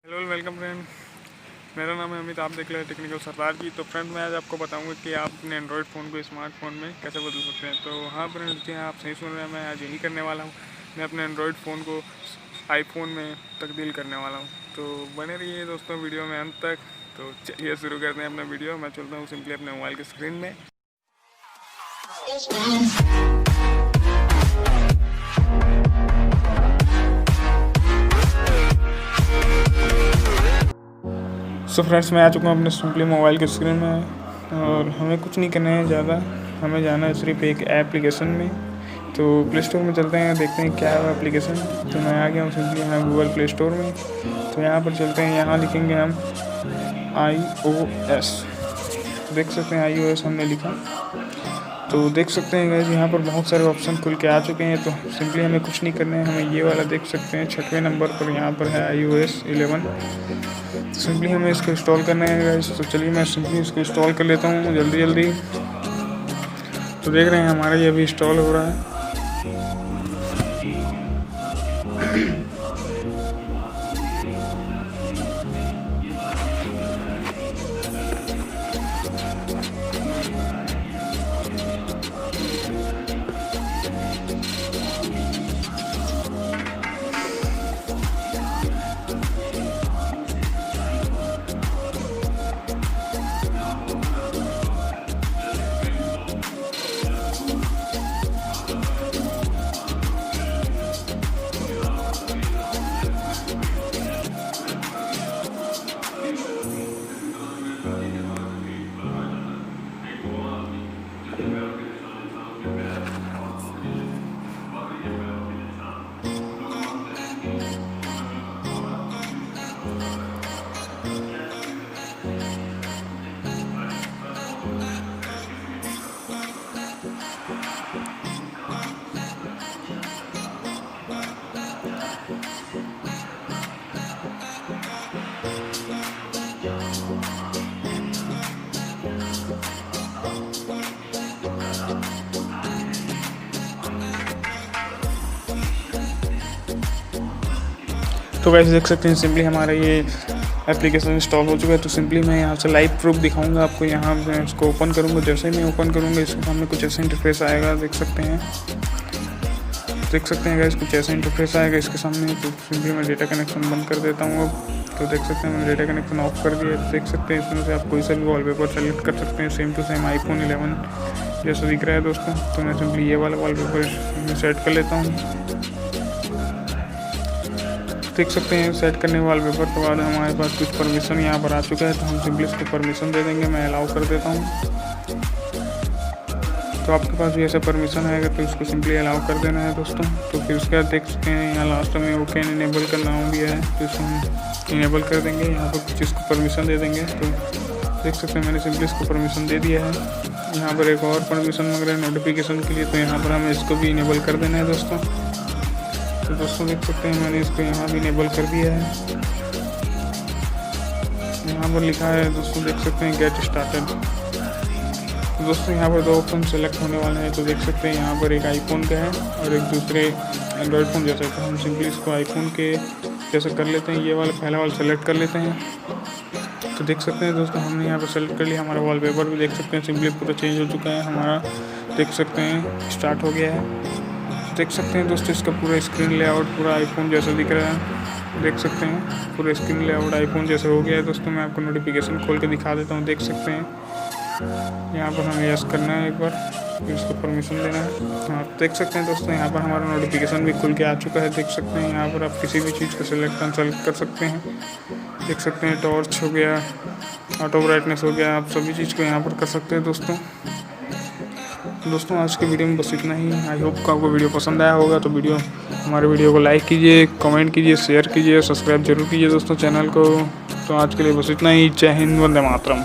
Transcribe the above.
Hello welcome friend, मेरा नाम है अमित। आप देख रहे हैं टेक्निकल सरदार जी। तो फ्रेंड मैं आज आपको बताऊंगा कि आप अपने एंड्रॉयड फ़ोन को स्मार्टफोन में कैसे बदल सकते हैं। तो हाँ फ्रेंड जी, आप सही सुन रहे हैं, मैं आज यही करने वाला हूँ। मैं अपने एंड्रॉयड फ़ोन को आईफोन में तब्दील करने वाला हूँ। तो बने रहिए दोस्तों वीडियो में अंत तक। तो चलिए शुरू करते हैं अपना वीडियो। मैं चलता हूँ सिंपली अपने मोबाइल की स्क्रीन में। सो फ्रेंड्स मैं आ चुका हूँ अपने सिंपली मोबाइल की स्क्रीन में और हमें कुछ नहीं करना है ज़्यादा। हमें जाना है सिर्फ एक एप्लीकेशन में। तो प्ले स्टोर में चलते हैं, देखते हैं क्या है एप्लीकेशन। तो मैं आ गया हूँ सिंपली यहाँ गूगल प्ले स्टोर में। तो यहाँ पर चलते हैं, यहाँ लिखेंगे हम iOS। देख सकते हैं iOS हमने लिखा। तो देख सकते हैं गाइस यहाँ पर बहुत सारे ऑप्शन खुल के आ चुके हैं। तो सिंपली हमें कुछ नहीं करना है, हमें ये वाला देख सकते हैं 6वें नंबर पर यहाँ पर है iOS 11। तो सिंपली हमें इसको इंस्टॉल करना है गाइस। तो चलिए मैं सिंपली इसको इंस्टॉल कर लेता हूँ जल्दी जल्दी। तो देख रहे हैं हमारा ये अभी इंस्टॉल हो रहा है। तो वैसे देख सकते हैं सिंपली हमारा ये एप्लीकेशन इंस्टॉल हो चुका है। तो सिंपली मैं यहाँ से लाइव प्रूफ दिखाऊंगा आपको। यहाँ मैं इसको ओपन करूँगा, जैसे ही मैं ओपन करूँगा इसके सामने कुछ ऐसा इंटरफेस आएगा। देख सकते हैं गाइस, कुछ ऐसा इंटरफेस आएगा इसके सामने। तो सिंपली मैं डेटा कनेक्शन बंद कर देता हूँ अब। तो देख सकते हैं मैंने डेटा कनेक्शन ऑफ कर दिया। देख सकते हैं इसमें से आप कोई सा भी वॉलपेपर सेलेक्ट कर सकते हैं, सेम टू सेम आईफोन 11 जैसा दिख रहा है दोस्तों। तो मैं सिंपली ये वाला वॉलपेपर सेट कर लेता हूँ। देख सकते हैं सेट करने वाले पेपर के बाद हमारे पास कुछ परमिशन यहाँ पर आ चुका है। तो हम सिंपली इसको परमिशन दे देंगे। मैं अलाउ कर देता हूँ। तो आपके पास भी ऐसा परमिशन आएगा तो इसको सिंपली अलाउ कर देना है दोस्तों। तो फिर उसके बाद देख सकते हैं यहाँ लास्ट में ओके इनेबल का नाम भी है। तो इसको हम इनेबल कर देंगे, यहाँ पर कुछ इसको परमिशन दे देंगे। तो देख सकते हैं मैंने सिंपली इसको परमिशन दे दिया है। यहाँ पर एक और परमिशन मांग रहा है नोटिफिकेशन के लिए, तो यहाँ पर हमें इसको भी इनेबल कर देना है दोस्तों। तो दोस्तों देख सकते हैं मैंने इसको यहाँ भी इनेबल कर दिया है। यहाँ पर लिखा है दोस्तों, देख सकते हैं गेट स्टार्टेड। तो दोस्तों यहाँ पर 2 ऑप्शन सेलेक्ट होने वाले हैं। तो देख सकते हैं यहाँ पर एक आईफोन का है और एक दूसरे एंड्रॉयड फ़ोन जैसा। तो हम सिंपली इसको आईफोन के जैसे कर लेते हैं, ये वाला पहला वाला सेलेक्ट कर लेते हैं। तो देख सकते हैं दोस्तों हमने यहाँ पर सेलेक्ट कर लिया। हमारा वॉलपेपर भी देख सकते हैं सिंपली पूरा चेंज हो चुका है हमारा। देख सकते हैं स्टार्ट हो गया है। देख सकते हैं दोस्तों इसका पूरा स्क्रीन लेआउट पूरा आईफोन जैसा दिख रहा है। देख सकते हैं पूरा स्क्रीन लेआउट आईफोन जैसा हो गया है दोस्तों। मैं आपको नोटिफिकेशन खोल के दिखा देता हूँ। देख सकते हैं यहाँ पर हमें यस करना है एक बार, फिर इसको परमिशन देना है। हाँ देख सकते हैं दोस्तों यहाँ पर हमारा नोटिफिकेशन भी खुल के आ चुका है। देख सकते हैं यहाँ पर आप किसी भी चीज़ को सेलेक्ट अनसेलेक्ट कर सकते हैं। देख सकते हैं टॉर्च हो गया, ऑटो ब्राइटनेस हो गया, आप सभी चीज़ को यहाँ पर कर सकते हैं दोस्तों। आज के वीडियो में बस इतना ही। आई होप कि आपको वीडियो पसंद आया होगा। तो हमारे वीडियो को लाइक कीजिए, कमेंट कीजिए, शेयर कीजिए, सब्सक्राइब जरूर कीजिए दोस्तों चैनल को। तो आज के लिए बस इतना ही। जय हिंद, वंदे मातरम।